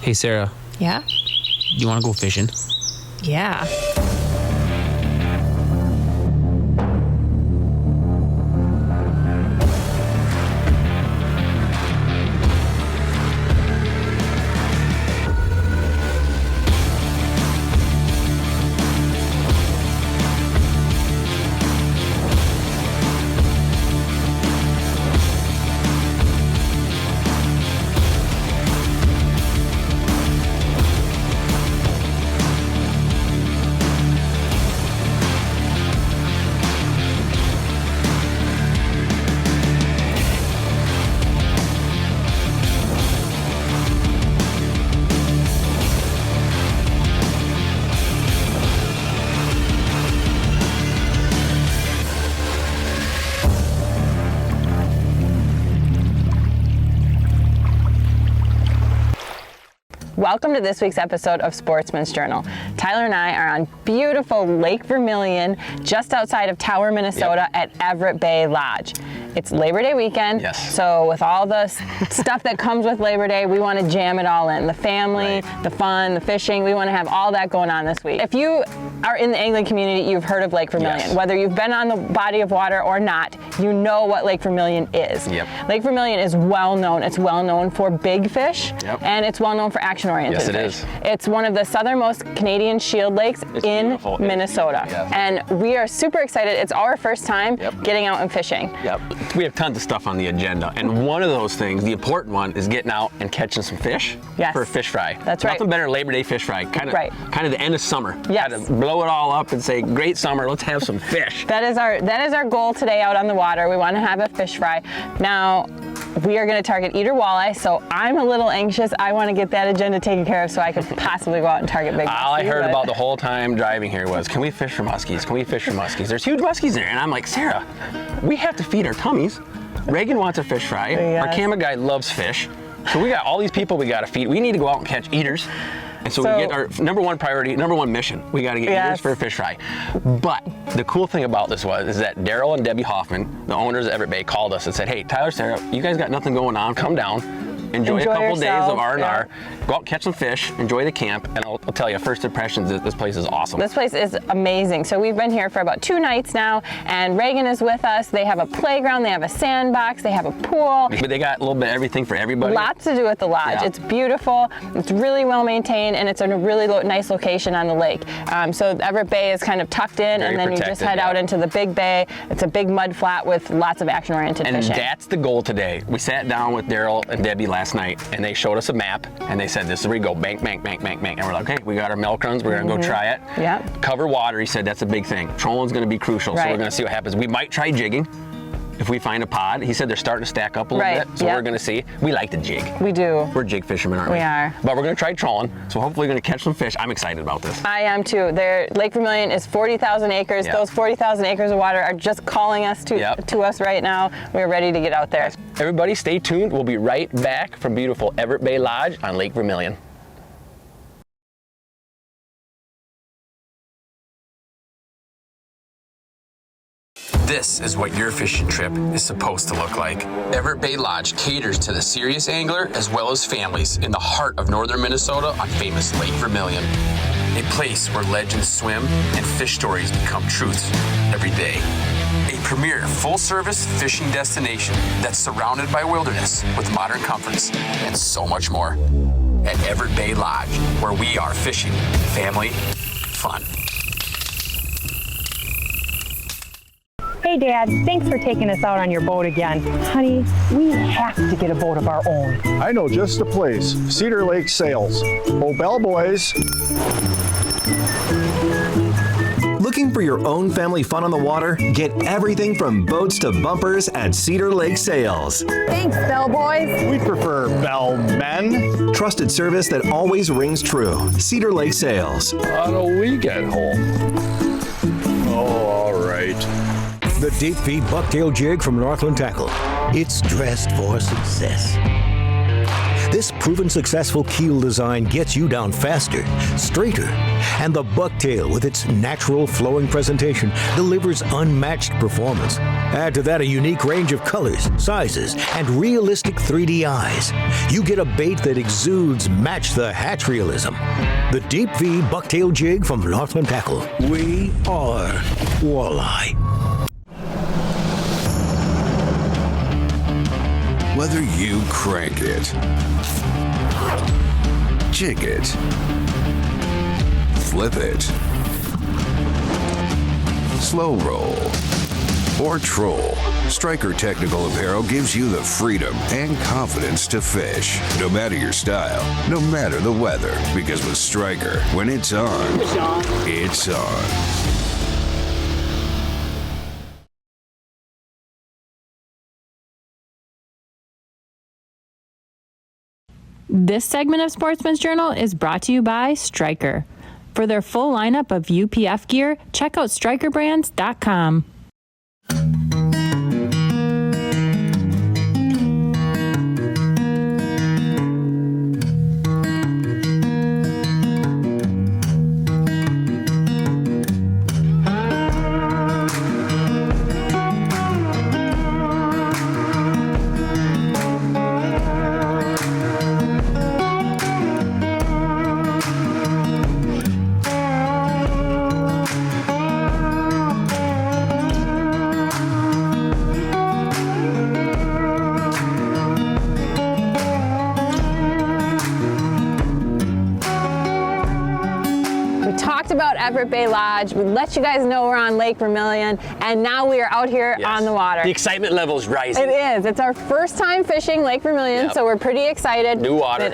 Hey, Sarah. Yeah? You want to go fishing? Yeah. Welcome to this week's episode of Sportsman's Journal. Tyler and I are on beautiful Lake Vermilion, just outside of Tower, Minnesota, at Everett Bay Lodge. It's Labor Day weekend, so with all the stuff that comes with Labor Day, we want to jam it all in. The family, the fun, the fishing, we want to have all that going on this week. If you are in the angling community, you've heard of Lake Vermilion. Whether you've been on the body of water or not, you know what Lake Vermilion is. Lake Vermilion is well known. It's well known for big fish, and it's well known for action-oriented fish. Yes, it is. It's one of the southernmost Canadian shield lakes in Minnesota. And we are super excited. It's our first time getting out and fishing. We have tons of stuff on the agenda, and one of those things, the important one, is getting out and catching some fish for a fish fry. That's right. Nothing better than Labor Day fish fry, kind of the end of summer. Kind of blow it all up and say, great summer, let's have some fish. That is our goal today out on the water. We want to have a fish fry. Now, we are going to target eater walleye, so I'm a little anxious. I want to get that agenda taken care of so I could possibly go out and target big muskies. All I heard about the whole time driving here was, can we fish for muskies? Can we fish for muskies? There's huge muskies there, and I'm like, Sarah, we have to feed our tummies. Reagan wants a fish fry. Our camera guy loves fish. So we got all these people we got to feed. We need to go out and catch eaters. And so we get our number one priority, number one mission. We got to get eaters for a fish fry. But the cool thing about this is that Daryl and Debbie Hoffman, the owners of Everett Bay, called us and said, hey, Tyler, Sarah, you guys got nothing going on. Come down. Enjoy a couple days of R&R, go out and catch some fish, enjoy the camp, and I'll tell you, first impressions, this place is awesome. This place is amazing. So we've been here for about 2 nights now, and Reagan is with us. They have a playground, they have a sandbox, they have a pool. But they got a little bit of everything for everybody. Lots to do at the lodge. It's beautiful, it's really well maintained, and it's in a really nice location on the lake. So Everett Bay is kind of tucked in, and then you just head out into the big bay. It's a big mud flat with lots of action-oriented fishing. And that's the goal today. We sat down with Daryl and Debbie last night, and they showed us a map, and they said, this is where we go, bank, bank, bank, bank, bank. And we're like, okay, we got our milk runs, we're gonna go try it. Cover water, he said, that's a big thing. Trolling's gonna be crucial, so we're gonna see what happens. We might try jigging if we find a pod. He said they're starting to stack up a little bit, so we're gonna see. We like to jig. We do. We're jig fishermen, aren't we? We are. But we're gonna try trolling, so hopefully we're gonna catch some fish. I'm excited about this. I am too. Lake Vermilion is 40,000 acres. Those 40,000 acres of water are just calling us to us right now. We're ready to get out there. Everybody stay tuned. We'll be right back from beautiful Everett Bay Lodge on Lake Vermilion. This is what your fishing trip is supposed to look like. Everett Bay Lodge caters to the serious angler as well as families in the heart of northern Minnesota on famous Lake Vermilion. A place where legends swim and fish stories become truths every day. A premier full-service fishing destination that's surrounded by wilderness with modern comforts and so much more. At Everett Bay Lodge, where we are fishing, family, fun. Hey Dad, thanks for taking us out on your boat again. Honey, we have to get a boat of our own. I know just the place, Cedar Lake Sales. Oh, bell boys. Looking for your own family fun on the water? Get everything from boats to bumpers at Cedar Lake Sales. Thanks, bellboys. We prefer bellmen. Trusted service that always rings true. Cedar Lake Sales. How do we get home? Oh, all right. The deep feed bucktail jig from Northland Tackle. It's dressed for success. This proven successful keel design gets you down faster, straighter, and the bucktail with its natural flowing presentation delivers unmatched performance. Add to that a unique range of colors, sizes, and realistic 3D eyes. You get a bait that exudes match the hatch realism. The Deep V Bucktail Jig from Northland Tackle. We are walleye. Whether you crank it, jig it, flip it, slow roll, or troll, Striker Technical Apparel gives you the freedom and confidence to fish. No matter your style, no matter the weather, because with Striker, when it's on, it's on. This segment of Sportsman's Journal is brought to you by Striker. For their full lineup of UPF gear, check out strikerbrands.com. About Everett Bay Lodge. We let you guys know we're on Lake Vermilion, and now we are out here on the water. The excitement level is rising. It is. It's our first time fishing Lake Vermilion, so we're pretty excited. New water.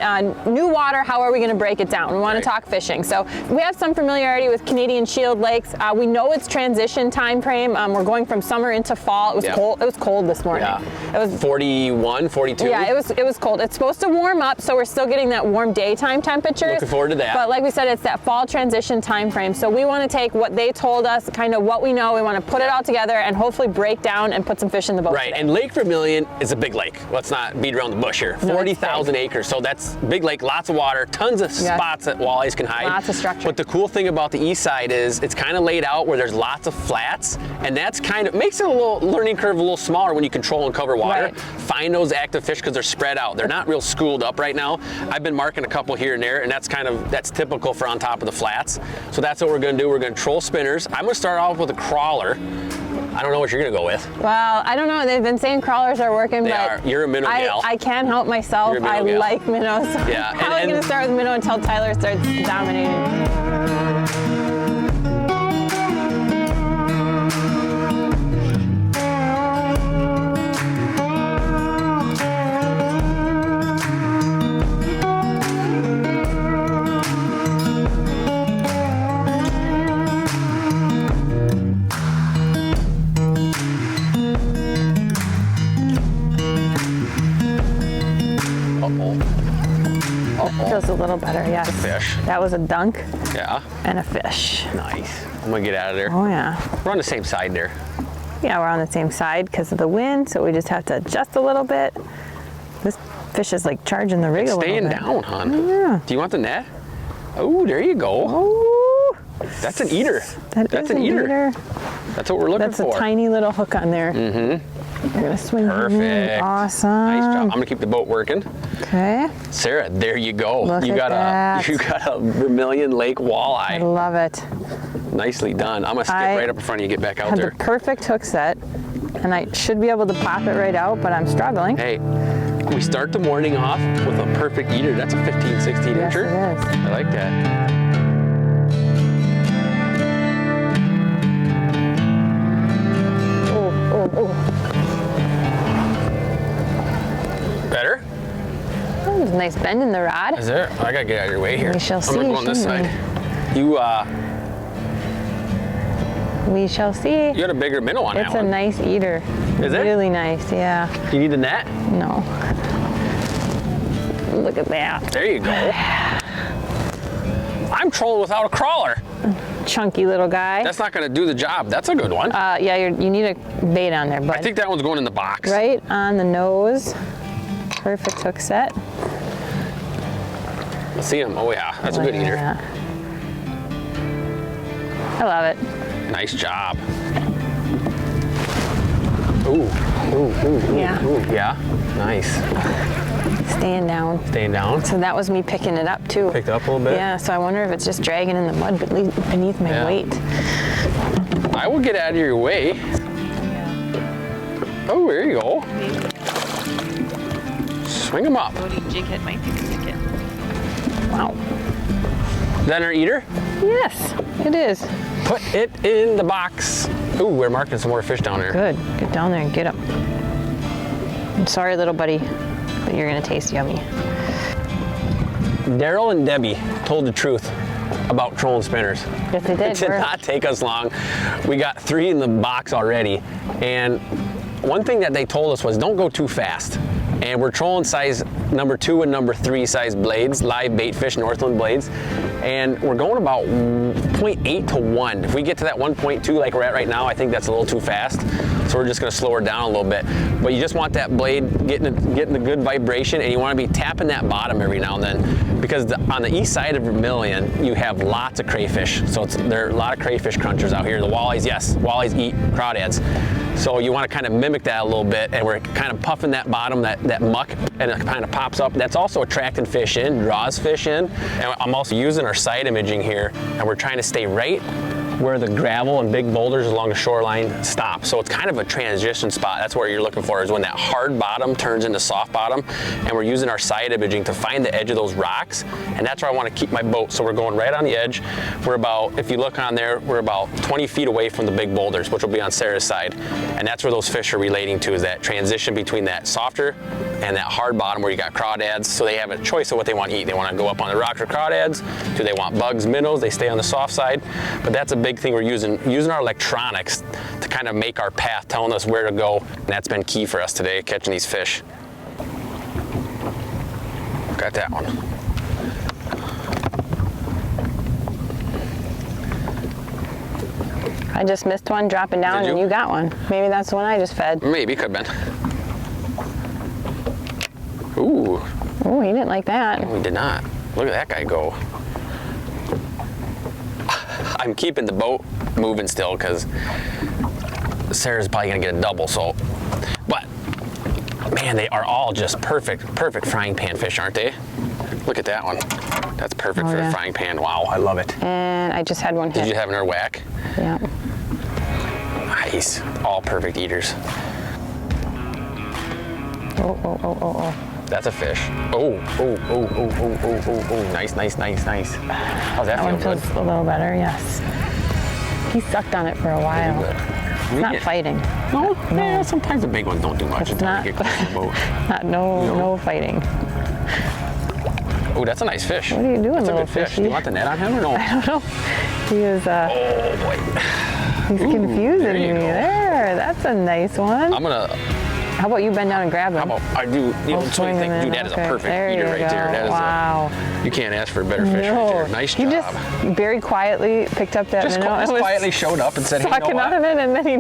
New water. How are we going to break it down? We want to talk fishing. So we have some familiarity with Canadian Shield lakes. We know it's transition time frame. We're going from summer into fall. It was cold. It was cold this morning. Yeah. It was 41, 42. Yeah, it was cold. It's supposed to warm up, so we're still getting that warm daytime temperatures. Looking forward to that. But like we said, it's that fall transition time frame. So we want to take what they told us, kind of what we know. We want to put it all together and hopefully break down and put some fish in the boat. Right, today. and Lake Vermilion is a big lake. Let's not beat around the bush here. 40,000 acres, so that's big lake, lots of water, tons of spots that walleyes can hide. Lots of structure. But the cool thing about the east side is it's kind of laid out where there's lots of flats, and that's kind of makes it a little learning curve a little smaller when you control and cover water. Right. Find those active fish because they're spread out. They're not real schooled up right now. I've been marking a couple here and there, and that's typical for on top of the flats. So that's what we're going to do. We're going to troll spinners. I'm going to start off with a crawler. I don't know what you're going to go with. Well, I don't know. They've been saying crawlers are working, but you're a minnow gal. I can't help myself. I like minnows. Yeah. How am I going to start with minnow until Tyler starts dominating? Feels a little better, yes. Fish. That was a dunk. Yeah. And a fish. Nice. I'm gonna get out of there. Oh yeah. We're on the same side there. Yeah, we're on the same side because of the wind, so we just have to adjust a little bit. This fish is like charging the rig a little bit. Staying down, hon. Yeah. Do you want the net? Oh, there you go. Oh. That's an eater. That's an eater. That's what we're looking for. That's a tiny little hook on there. Mm-hmm. We're gonna swing. Perfect. Awesome. Nice job. I'm gonna keep the boat working. Okay. Sarah, there you go. Look you at that. You got a Vermilion Lake walleye. I love it. Nicely done. I'm gonna skip right up in front of you, get back out had there. The perfect hook set, and I should be able to pop it right out, but I'm struggling. Hey, we start the morning off with a perfect eater. That's a 15, 16 Yes, incher. it is. I like that. Better? Oh, there's a nice bend in the rod. Is there? I gotta get out of your way here. We shall see. I'm gonna go on this side. We shall see. You got a bigger minnow on that one. It's a nice eater. Is it? Really nice, yeah. You need a net? No. Look at that. There you go. I'm trolling without a crawler. Chunky little guy. That's not gonna do the job. That's a good one. Yeah, you need a bait on there, bud. I think that one's going in the box. Right on the nose. Perfect hook set. Let's see him. Oh yeah, that's a good eater. I love it. Nice job. Ooh. Yeah. Ooh. Yeah. Nice. Staying down. Staying down. So that was me picking it up too. Picked up a little bit? Yeah, so I wonder if it's just dragging in the mud beneath my weight. I will get out of your way. Oh, there you go. Swing them up. Jig head might be the ticket. Wow. Is that our eater? Yes, it is. Put it in the box. Ooh, we're marking some more fish down there. Good. Get down there and get them. I'm sorry, little buddy, but you're gonna taste yummy. Daryl and Debbie told the truth about trolling spinners. Yes, they did. It did not take us long. We got 3 in the box already. And one thing that they told us was don't go too fast. And we're trolling size number 2 and number 3 size blades, live bait fish, Northland blades. And we're going about 0.8 to 1. If we get to that 1.2 like we're at right now, I think that's a little too fast. So we're just gonna slow her down a little bit. But you just want that blade getting the good vibration, and you wanna be tapping that bottom every now and then, because on the east side of Vermilion, you have lots of crayfish. So there are a lot of crayfish crunchers out here. The walleyes, yes, walleyes eat crawdads. So you want to kind of mimic that a little bit, and we're kind of puffing that bottom, that muck, and it kind of pops up. That's also attracting fish in, draws fish in. And I'm also using our side imaging here, and we're trying to stay right where the gravel and big boulders along the shoreline stop. So it's kind of a transition spot. That's what you're looking for, is when that hard bottom turns into soft bottom. And we're using our side imaging to find the edge of those rocks. And that's where I want to keep my boat. So we're going right on the edge. We're about, if you look on there, we're about 20 feet away from the big boulders, which will be on Sara's side. And that's where those fish are relating to, is that transition between that softer and that hard bottom where you got crawdads. So they have a choice of what they want to eat. They want to go up on the rocks for crawdads. Do they want bugs, minnows? They stay on the soft side. But that's a big thing we're using our electronics to kind of make our path, telling us where to go. And that's been key for us today, catching these fish. Got that one. I just missed one dropping down and you got one. Maybe that's the one I just fed. Maybe, could have been. Ooh. Oh, he didn't like that. No, he did not. Look at that guy go. I'm keeping the boat moving still because Sara's probably gonna get a double, so. But, man, they are all just perfect frying pan fish, aren't they? Look at that one. That's perfect for a frying pan. Wow, I love it. And I just had one hit. Did you have another whack? Yeah. Nice. All perfect eaters. Oh. That's a fish. Oh. Nice. How's that feel? One feels a little better, yes. He sucked on it for a while. It's not fighting. No? Yeah, sometimes the big ones don't do much. It's not. No fighting. Oh, that's a nice fish. What are you doing, that's little a good fish. fishy? Do you want the net on him or no? I don't know. He is, oh, boy. He's confusing me. There, that's a nice one. How about you bend down and grab him? How about I do, so you think, dude, that is a perfect eater right there. That is wow. You can't ask for a better fish right there. Nice job. He just very quietly picked up that minnow. Just quietly showed up and said, hey, you know what? Sucking on it, and then he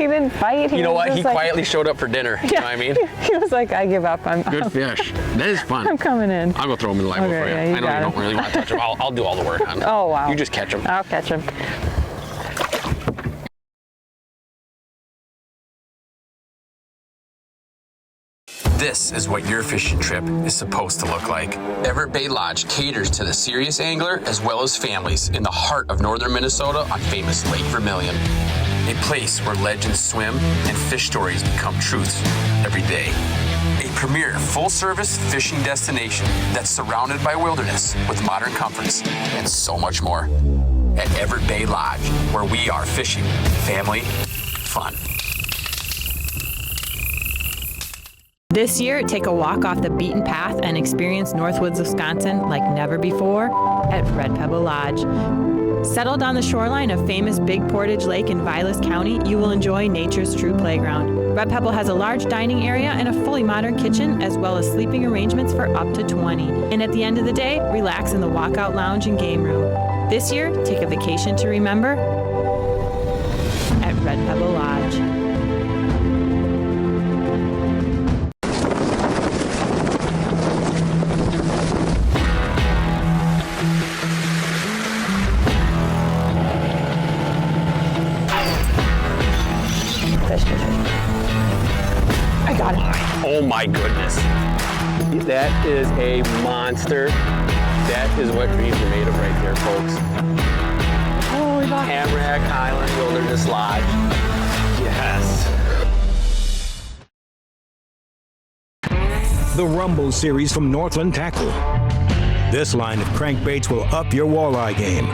didn't fight. You know what? He quietly showed up for dinner. You know what I mean? He was like, I give up. Good fish. That is fun. I'm coming in. I'll go throw him in the live well for you. Yeah, I know you don't really want to touch him. I'll do all the work on him. Oh, wow. You just catch him. I'll catch him. This is what your fishing trip is supposed to look like. Everett Bay Lodge caters to the serious angler as well as families in the heart of northern Minnesota on famous Lake Vermilion. A place where legends swim and fish stories become truths every day. A premier full-service fishing destination that's surrounded by wilderness with modern comforts and so much more. At Everett Bay Lodge, where we are fishing family fun. This year, take a walk off the beaten path and experience Northwoods, Wisconsin like never before at Red Pebble Lodge. Settled on the shoreline of famous Big Portage Lake in Vilas County, you will enjoy nature's true playground. Red Pebble has a large dining area and a fully modern kitchen, as well as sleeping arrangements for up to 20. And at the end of the day, relax in the walkout lounge and game room. This year, take a vacation to remember at Red Pebble Lodge. Oh my goodness. That is a monster. That is what dreams are made of right there, folks. Oh, we got Tamarack Highland Wilderness Lodge. Yes. The Rumble series from Northland Tackle. This line of crankbaits will up your walleye game.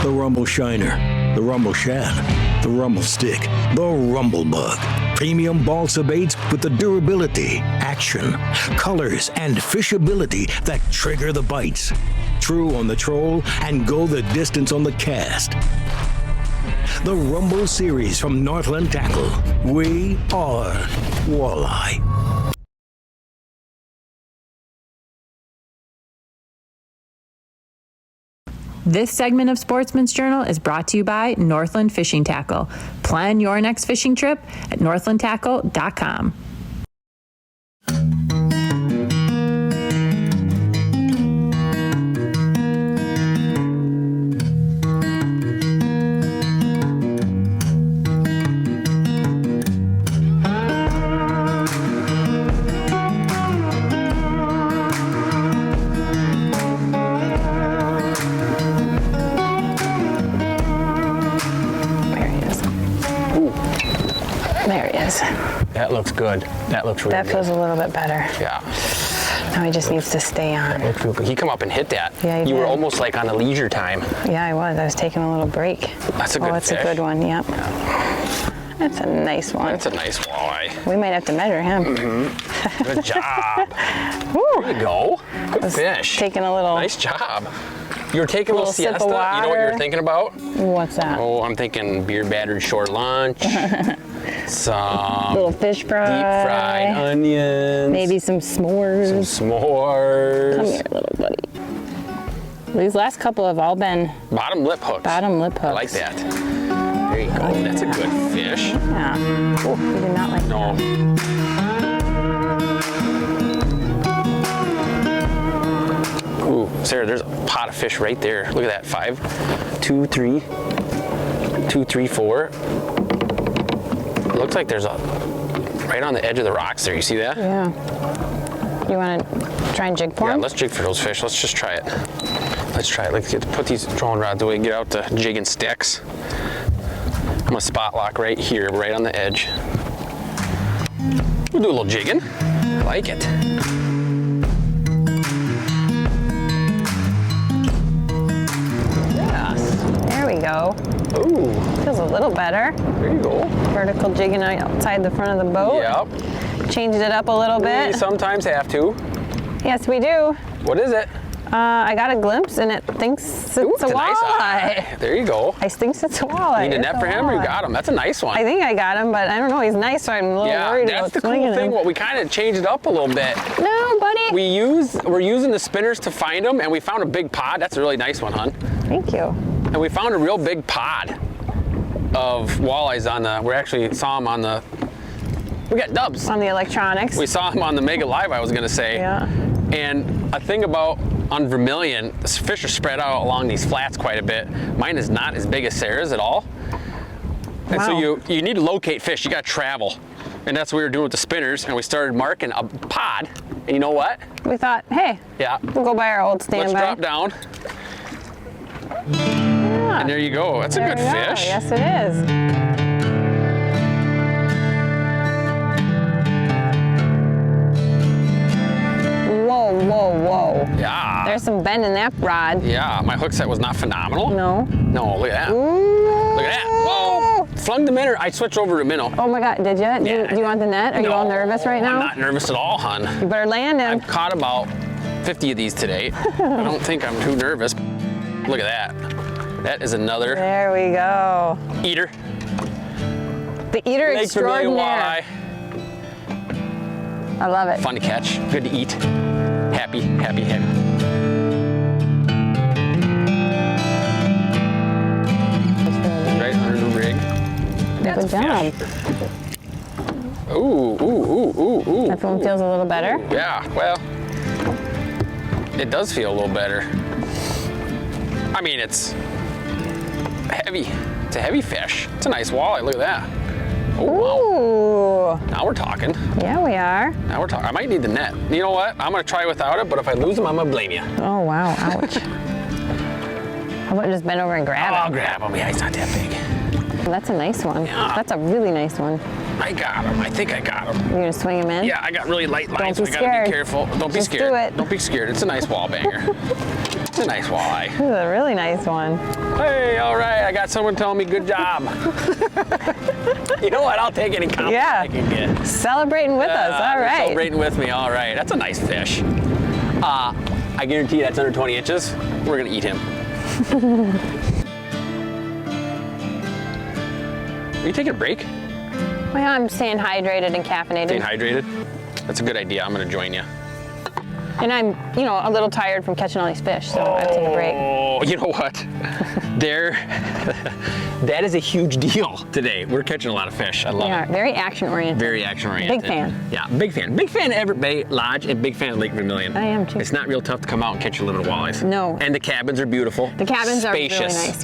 The Rumble Shiner, the Rumble Shad, the Rumble Stick, the Rumble Bug. Premium balsa baits with the durability, action, colors, and fishability that trigger the bites. True on the troll and go the distance on the cast. The Rumble series from Northland Tackle. We are walleye. This segment of Sportsman's Journal is brought to you by Northland Fishing Tackle. Plan your next fishing trip at northlandtackle.com. There he is. That looks good. That looks really good. That feels a little bit better. Yeah. Now he just needs to stay on. That looks real good. He come up and hit that. Yeah, he You were did. almost like on a leisure time. Yeah, I was. I was taking a little break. That's a good that's fish. a good one, yep. That's a nice one. That's a nice walleye. We might have to measure him. Mm-hmm. Good job. Woo. There you go. Good fish. Taking a little... Nice job. You were taking a little sip of siesta. You know what water. you're thinking about? What's that? Oh, I'm thinking beer battered short lunch. Some Little fish fry. deep fried onions. Maybe some s'mores. Some s'mores. Come here, little buddy. These last couple have all been Bottom lip hooks. bottom lip hooks. I like that. There you go. That's a good fish. Yeah. Oh, we did not like No. that. Ooh, Sarah, there's a pot of fish right there. Look at that. 5, 2, 3, 2, 3, 4. It looks like there's a right on the edge of the rocks there. You see that? Yeah. You want to try and jig for Yeah, him? let's jig for those fish. Let's just try it. Let's try it. Let's put these trolling rods away, get out the jigging sticks. I'm gonna spot lock right here, right on the edge. We'll do a little jigging. I like it. Yes. There we go. Ooh, Feels a little better. there you go. Vertical jigging outside the front of the boat. Yep. Changed it up a little We bit. sometimes have to. Yes, we do. What is it? I got a glimpse and it thinks it's Ooh, a it's a nice walleye. eye. There you go. I thinks it's a walleye. You need a It's net for him or you walleye. got him? That's a nice one. I think I got him, but I don't know. He's nice, so I'm a little Yeah, worried that's about the cool swinging thing. him. Well, we kind of changed it up a little bit. No, buddy. We're using the spinners to find them, and we found a big pod. That's a really nice one, hon. Thank you. And we found a real big pod of walleyes on the. We actually saw them on the. We got dubs. On the electronics. We saw them on the Mega Live. I was gonna say. Yeah. And a thing about on Vermilion, the fish are spread out along these flats quite a bit. Mine is not as big as Sarah's at all. And so Wow. you need to locate fish. You got to travel. And that's what we were doing with the spinners. And we started marking a pod. And you know what? We thought, hey, Yeah. we'll go by our old Let's standby. drop down. Yeah. And there you go. That's a There good we go. fish. Yes, it is. Whoa, whoa, whoa. Yeah. There's some bend in that rod. Yeah, my hook set was not phenomenal. No. No, look at that. Ooh. Look at that. Whoa. Flung the minnow. I switched over to minnow. Oh my God, did you? Yeah. Do you want the net? Are you all nervous right now? I'm not nervous at all, hon. You better land him. I've caught about 50 of these today. I don't think I'm too nervous. Look at that. That is another There we go. eater. The eater Lake Vermilion extraordinaire. walleye. I love it. Fun to catch, good to eat. Happy, happy, happy. Right under the rig. That's Good job. fish. Ooh, ooh, ooh, ooh, ooh. That one feels a little better. Yeah, well, it does feel a little better. I mean, it's heavy. It's a heavy fish. It's a nice walleye. Look at that. Oh, wow. Ooh. Now we're talking. Yeah, we are. Now we're talking. I might need the net. You know what? I'm going to try without it, but if I lose them, I'm going to blame you. Oh, wow. Ouch. How about just bend over and grab it? I'll grab him. Yeah, he's not that big. That's a nice one. Yeah. That's a really nice one. I got him. I think I got him. You're going to swing him in? Yeah, I got really light lines, so be I got to scared. be careful. Don't be Just scared. do it. Don't be scared. It's a nice wall banger. It's a nice walleye. This is a really nice one. Hey, all right. I got someone telling me good job. You know what? I'll take any compliment I can get. Celebrating with us. All right. Celebrating with me. All right. That's a nice fish. I guarantee that's under 20 inches. We're going to eat him. Are you taking a break? Well, I'm staying hydrated and caffeinated. Staying hydrated? That's a good idea. I'm going to join you. And I'm, a little tired from catching all these fish, so I have to take a break. Oh, you know what? That is a huge deal today. We're catching a lot of fish. I love it. Very action-oriented. Very action-oriented. Big fan. Yeah, big fan. Big fan of Everett Bay Lodge and big fan of Lake Vermilion. I am too. It's not real tough to come out and catch your limited walleyes. No. And the cabins are beautiful. The cabins Spacious. are really nice.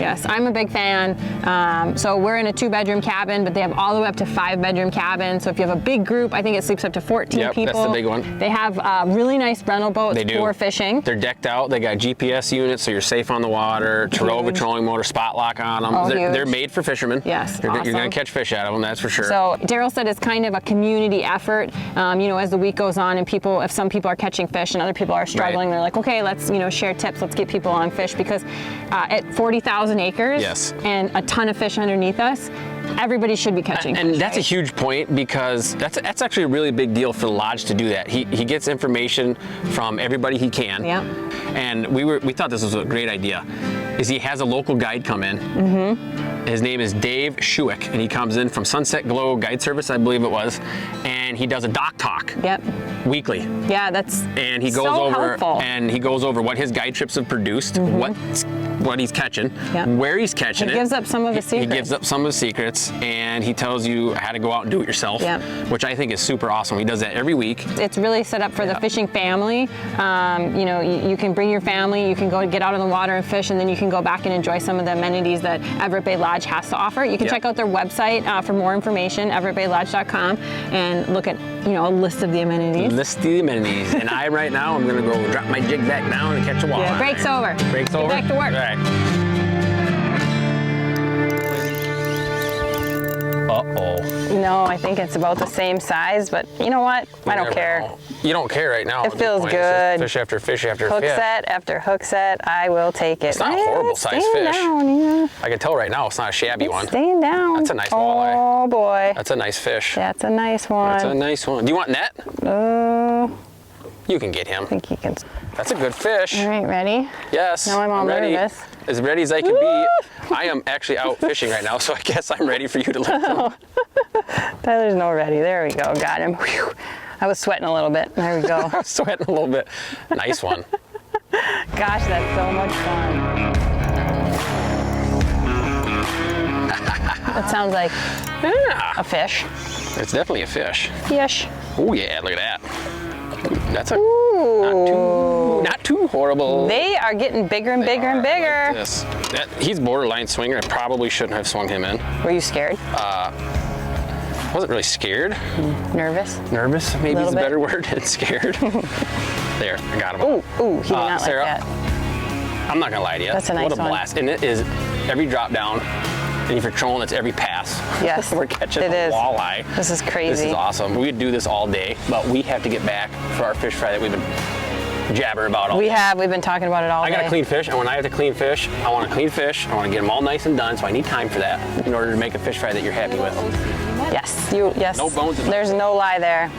Yes. I'm a big fan. So we're in a 2-bedroom cabin, but they have all the way up to 5-bedroom cabins. So if you have a big group, I think it sleeps up to 14 people. That's the big one. They have really nice rental boats for fishing. They're decked out. They got GPS units, so you're safe on the water. Terrell patrolling motor, spot lock on them. They're made for fishermen. Yes, You're going to catch fish out of them, that's for sure. So Daryl said it's kind of a community effort. As the week goes on, and if some people are catching fish and other people are struggling, they're like, okay, let's share tips. Let's get people on fish, because at 40,000 acres and a ton of fish underneath us, everybody should be catching fish. And that's a huge point, because that's actually a really big deal for the lodge to do that. He gets information from everybody he can. Yeah. And we thought this was a great idea. Is he has a local guide come in. Mm-hmm. His name is Dave Schuick, and he comes in from Sunset Glow Guide Service, I believe it was, and he does a dock talk. Yep. Weekly. Yeah, that's and he goes so over helpful. And he goes over what his guide trips have produced, what he's catching, where he's catching it. He gives up some of his secrets. He gives up some of his secrets, and he tells you how to go out and do it yourself, which I think is super awesome. He does that every week. It's really set up for the fishing family. You can bring your family, you can go get out of the water and fish, and then you can go back and enjoy some of the amenities that Everett Bay Lodge has to offer. You can check out their website for more information, everettbaylodge.com, and look at a list of the amenities. List of the amenities. And right now, I'm going to go drop my jig back down and catch a walleye. Yeah, break's over. Break's over. Get back to work. All right. Uh-oh. No, I think it's about the same size, but you know what? I don't care. You don't care right now. It feels good. Fish after fish after hook fish. Hook set after hook set, I will take it. It's not a horrible size fish. Down, I can tell right now it's not a shabby one. Staying down. That's a nice walleye. Oh boy. That's a nice fish. That's a nice one. That's a nice one. Do you want net? You can get him. I think he can. That's a good fish. All right, ready? Yes. Now I'm all ready. nervous. As ready as I can be. I am actually out fishing right now, so I guess I'm ready for you to lift him. Tyler's no ready. There we go. Got him. Whew. I was sweating a little bit. There we go. I was sweating a little bit. Nice one. Gosh, that's so much fun. That sounds like a fish. It's definitely a fish. Fish. Oh yeah, look at that. That's a not too horrible. They are getting bigger and bigger and bigger. Like this. He's borderline swinger. I probably shouldn't have swung him in. Were you scared? Wasn't really scared. Nervous? Nervous, maybe is a better word than scared. There, I got him. Ooh, he did not Sarah, like that. I'm not gonna lie to you. That's a nice one. What a blast. And it is every drop down, and if you're trolling, it's every pass. Yes, we're catching a walleye. This is crazy. This is awesome. We could do this all day, but we have to get back for our fish fry that we've been jabbering about all day. We've been talking about it all day. I gotta clean fish, and when I have to clean fish, I want to clean fish. I want to get them all nice and done, so I need time for that in order to make a fish fry that you're happy with. Yes, yes. No bones in it. There's no lie there.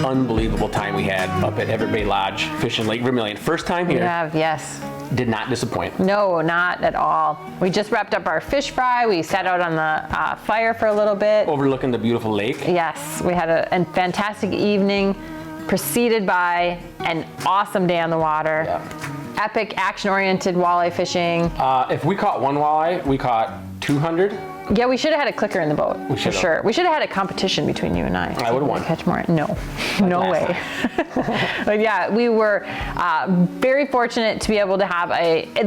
Unbelievable time we had up at Everett Bay Lodge fishing Lake Vermilion. First time here. Yes. Did not disappoint. No, not at all. We just wrapped up our fish fry. We sat out on the fire for a little bit. Overlooking the beautiful lake. Yes, we had a fantastic evening. preceded by an awesome day on the water. Epic action-oriented walleye fishing. If we caught one walleye, we caught 200. Yeah, we should have had a clicker in the boat, for sure. We should have had a competition between you and I. I would have won. Catch more. No, no way. But yeah, we were very fortunate to be able to have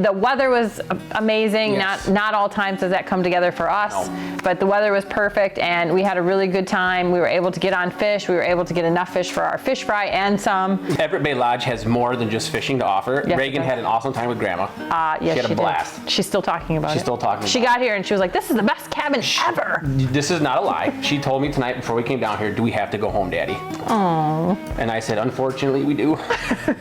the weather was amazing. Yes. Not all times does that come together for us, but the weather was perfect and we had a really good time. We were able to get on fish. We were able to get enough fish for our fish fry and some. Everett Bay Lodge has more than just fishing to offer. Yes, Reagan had an awesome time with Grandma. Yes, she had a blast. Did. She's still talking about it. She's still talking about it. She got here and she was like, this is the best cabin ever. This is not a lie. She told me tonight before we came down here, do we have to go home, Daddy? Oh. And I said, unfortunately, we do.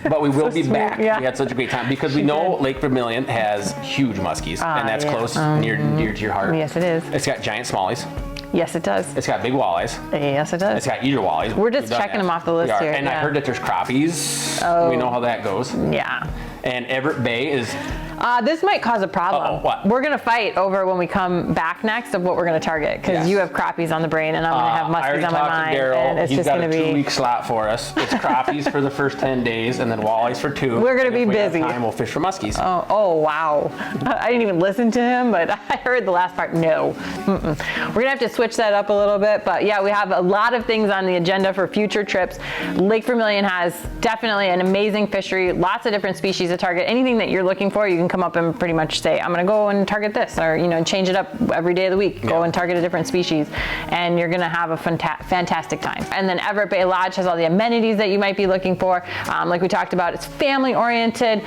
But we will be back. Yeah. We had such a great time because we know Lake Vermilion has huge muskies, and that's close, near to your heart. Yes, it is. It's got giant smallies. Yes, it does. It's got big walleyes. Yes, it does. It's got eater walleyes. We're just checking them off the list here. And I heard that there's crappies. Oh. We know how that goes. Yeah. And Everett Bay is... this might cause a problem. What? We're going to fight over when we come back next of what we're going to target because you have crappies on the brain and I'm going to have muskies on my mind. And it's He's just got going to a be 2-week slot for us. It's crappies for the first 10 days and then walleyes for 2. We're going to be if we busy. Have time, we'll fish for muskies. Oh, wow. I didn't even listen to him, but I heard the last part. No. We're going to have to switch that up a little bit. But yeah, we have a lot of things on the agenda for future trips. Lake Vermilion has definitely an amazing fishery, lots of different species to target. Anything that you're looking for, you can come up and pretty much say, I'm going to go and target this, or change it up every day of the week. Go and target a different species, and you're going to have a fantastic time. And then Everett Bay Lodge has all the amenities that you might be looking for. Like we talked about, it's family oriented.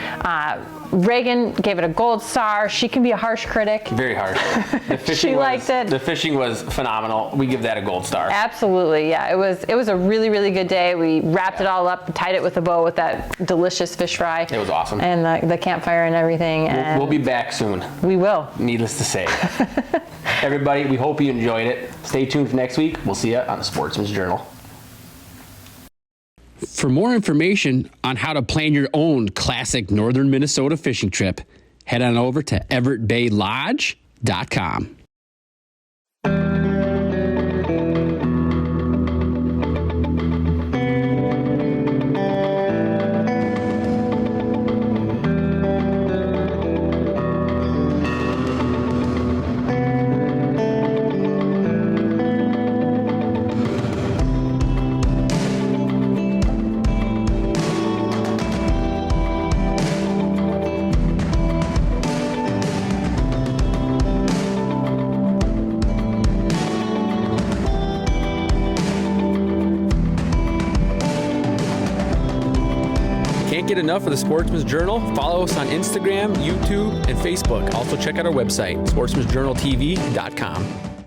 Reagan gave it a gold star. She can be a harsh critic. Very harsh. The fishing liked it. The fishing was phenomenal. We give that a gold star. Absolutely, yeah. It was a really, really good day. We wrapped it all up, tied it with a bow with that delicious fish fry. It was awesome. And the campfire and everything. And we'll be back soon. We will. Needless to say. Everybody, we hope you enjoyed it. Stay tuned for next week. We'll see you on the Sportsman's Journal. For more information on how to plan your own classic northern Minnesota fishing trip, head on over to everettbaylodge.com. Can't get enough of the Sportsman's Journal? Follow us on Instagram, YouTube, and Facebook. Also check out our website, sportsmansjournaltv.com.